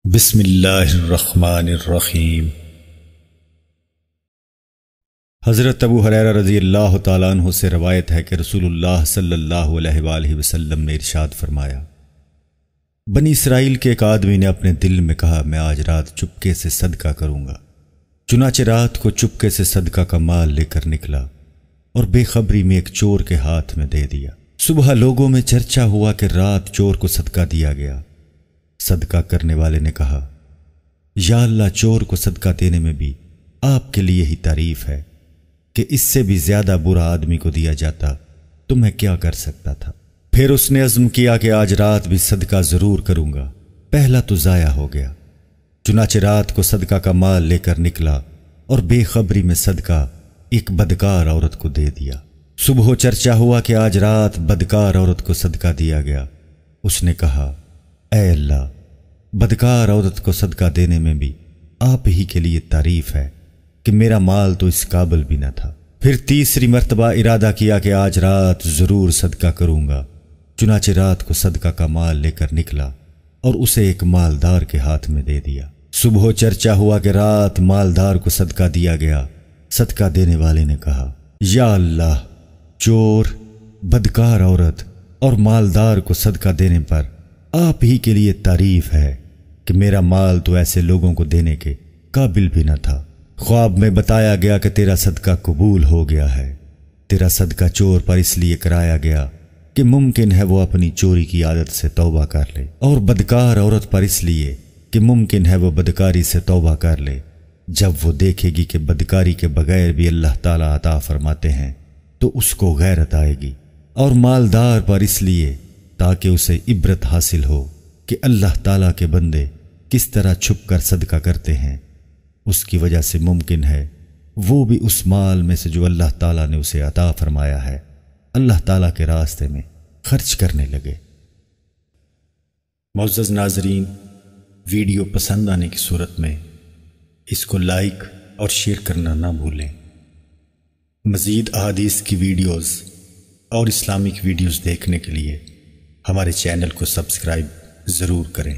بسم اللہ الرحمن الرحیم۔ حضرت ابو ہریرہ رضی اللہ تعالیٰ عنہ سے روایت ہے کہ رسول اللہ صلی اللہ علیہ وآلہ وسلم نے ارشاد فرمایا، بنی اسرائیل کے ایک آدمی نے اپنے دل میں کہا میں آج رات چپکے سے صدقہ کروں گا۔ چنانچہ رات کو چپکے سے صدقہ کا مال لے کر نکلا اور بے خبری میں ایک چور کے ہاتھ میں دے دیا۔ صبح لوگوں میں چرچا ہوا کہ رات چور کو صدقہ دیا گیا۔ صدقہ کرنے والے نے کہا، یا اللہ، چور کو صدقہ دینے میں بھی آپ کے لیے ہی تعریف ہے کہ اس سے بھی زیادہ برا آدمی کو دیا جاتا تو میں کیا کر سکتا تھا۔ پھر اس نے عزم کیا کہ آج رات بھی صدقہ ضرور کروں گا، پہلا تو ضائع ہو گیا۔ چنانچہ رات کو صدقہ کا مال لے کر نکلا اور بے خبری میں صدقہ ایک بدکار عورت کو دے دیا۔ صبح چرچا ہوا کہ آج رات بدکار عورت کو صدقہ دیا گیا۔ اس نے کہا، اے اللہ، بدکار عورت کو صدقہ دینے میں بھی آپ ہی کے لیے تعریف ہے کہ میرا مال تو اس قابل بھی نہ تھا۔ پھر تیسری مرتبہ ارادہ کیا کہ آج رات ضرور صدقہ کروں گا۔ چنانچہ رات کو صدقہ کا مال لے کر نکلا اور اسے ایک مالدار کے ہاتھ میں دے دیا۔ صبح چرچا ہوا کہ رات مالدار کو صدقہ دیا گیا۔ صدقہ دینے والے نے کہا، یا اللہ، چور، بدکار عورت اور مالدار کو صدقہ دینے پر آپ ہی کے لیے تعریف ہے کہ میرا مال تو ایسے لوگوں کو دینے کے قابل بھی نہ تھا۔ خواب میں بتایا گیا کہ تیرا صدقہ قبول ہو گیا ہے۔ تیرا صدقہ چور پر اس لیے کرایا گیا کہ ممکن ہے وہ اپنی چوری کی عادت سے توبہ کر لے، اور بدکار عورت پر اس لیے کہ ممکن ہے وہ بدکاری سے توبہ کر لے۔ جب وہ دیکھے گی کہ بدکاری کے بغیر بھی اللہ تعالیٰ عطا فرماتے ہیں تو اس کو غیرت آئے گی، اور مالدار پر اس لیے تاکہ اسے عبرت حاصل ہو کہ اللہ تعالیٰ کے بندے کس طرح چھپ کر صدقہ کرتے ہیں۔ اس کی وجہ سے ممکن ہے وہ بھی اس مال میں سے جو اللہ تعالیٰ نے اسے عطا فرمایا ہے اللہ تعالیٰ کے راستے میں خرچ کرنے لگے۔ معزز ناظرین، ویڈیو پسند آنے کی صورت میں اس کو لائک اور شیئر کرنا نہ بھولیں۔ مزید احادیث کی ویڈیوز اور اسلامک ویڈیوز دیکھنے کے لیے ہمارے چینل کو سبسکرائب ضرور کریں۔